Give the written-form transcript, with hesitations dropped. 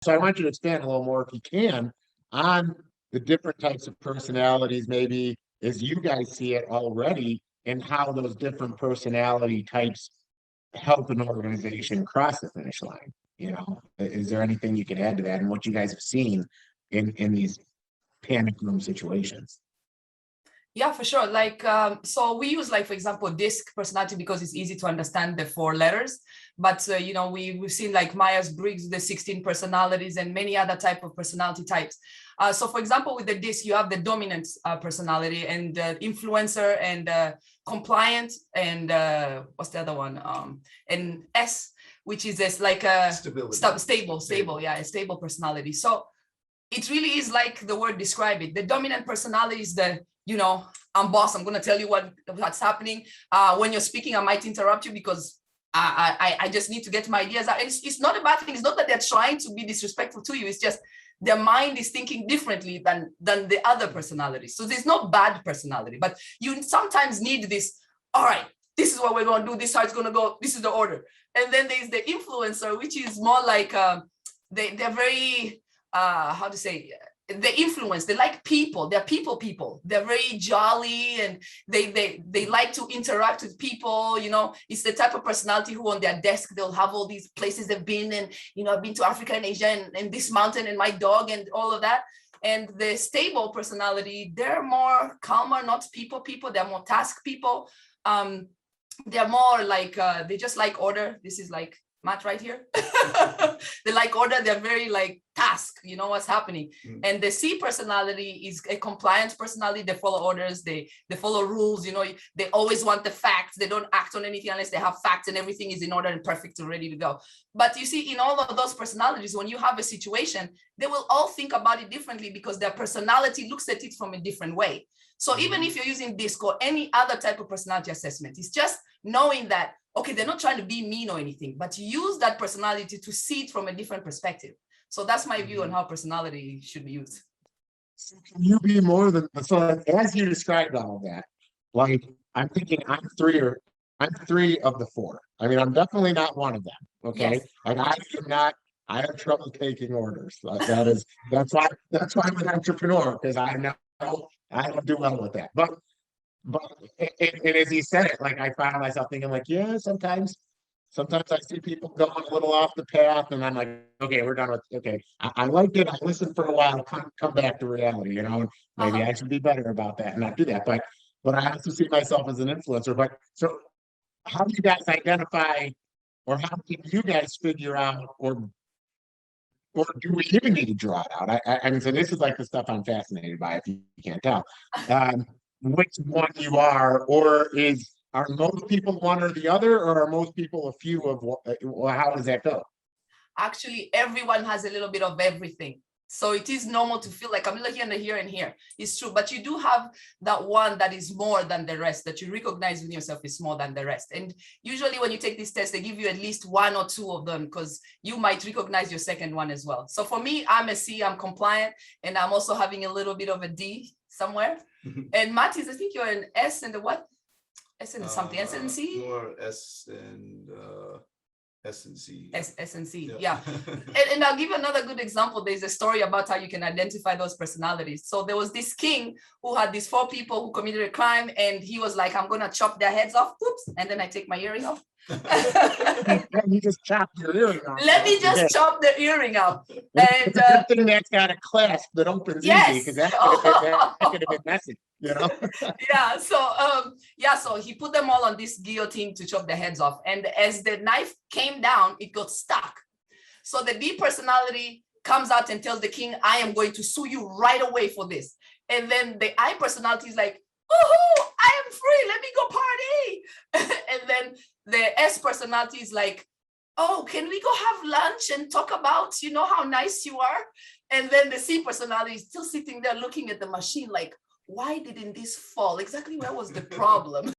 So I want you to expand a little more, if you can, on the different types of personalities, maybe as you guys see it already, and how those different personality types help an organization cross the finish line. Is there anything you can add to that and what you guys have seen in these panic room situations? Yeah, for sure. Like, so we use, like, for example, DISC personality because it's easy to understand the 4 letters. But, we've seen like Myers-Briggs, the 16 personalities, and many other type of personality types. So, for example, with the DISC, you have the dominant personality, and influencer, and compliant, and what's the other one? And S, which is this like a stable, yeah, a stable personality. So it really is like the word describe it. The dominant personality is the, I'm boss, I'm going to tell you what's happening. When you're speaking, I might interrupt you because I just need to get my ideas out. It's not a bad thing. It's not that they're trying to be disrespectful to you. It's just their mind is thinking differently than the other personalities. So there's no bad personality, but you sometimes need this. All right, this is what we're going to do. This is how it's going to go. This is the order. And then there's the influencer, which is more like they're very, how to say, they influence, they like people, they're people, they're very jolly, and they like to interact with people. It's the type of personality who on their desk, they'll have all these places they've been, and I've been to Africa and Asia, and this mountain, and my dog, and all of that. And the stable personality, they're more calmer, not people, they're more task people. They're more like, they just like order. This is like Matt right here. They like order. They're very like task, what's happening. And the C personality is a compliance personality. They follow orders. They follow rules. They always want the facts. They don't act on anything unless they have facts and everything is in order and perfect and ready to go. But you see, in all of those personalities, when you have a situation, they will all think about it differently because their personality looks at it from a different way. So even if you're using DISC or any other type of personality assessment, it's just knowing that, okay, they're not trying to be mean or anything, but use that personality to see it from a different perspective. So that's my view on how personality should be used. So can you be more than, so as you described all of that, like I'm thinking I'm three of the 4. I mean, I'm definitely not one of them. Okay. Yes. And I have trouble taking orders. That's why I'm an entrepreneur, because I know I don't do well with that. But and as he said it, like I found myself thinking, like, yeah, sometimes I see people going a little off the path, and I'm like, okay, we're done with. Okay, I liked it. I listened for a while. Come back to reality. Maybe I should be better about that and not do that. But I also see myself as an influencer. But so, how do you guys identify, or how do you guys figure out, or do we even need to draw it out? I mean, so this is like the stuff I'm fascinated by, if you can't tell. Which one you are, or are most people one or the other, or are most people a few of what? Well, how does that go? Actually, everyone has a little bit of everything. So it is normal to feel like I'm looking at here and here. It's true, but you do have that one that is more than the rest, that you recognize in yourself is more than the rest. And usually when you take this test, they give you at least 1 or 2 of them, because you might recognize your second one as well. So for me, I'm a C, I'm compliant, and I'm also having a little bit of a D somewhere. And Mattis, I think you're an S and the what? S and something, S and C? More S and C. S and C, yeah. And I'll give you another good example. There's a story about how you can identify those personalities. So there was this king who had these 4 people who committed a crime, and he was like, I'm going to chop their heads off. Oops. And then I take my earring off. You just chop your earring off. Let me just chop the earring off. And the thing that's got a clasp that opens easy, because that could have been messy, Yeah. So he put them all on this guillotine to chop their heads off. And as the knife came down, it got stuck. So the D personality comes out and tells the king, I am going to sue you right away for this. And then the I personality is like, woohoo, I am free, let me go party. And then the S personality is like, oh, can we go have lunch and talk about, how nice you are? And then the C personality is still sitting there looking at the machine like, why didn't this fall? Exactly where was the problem?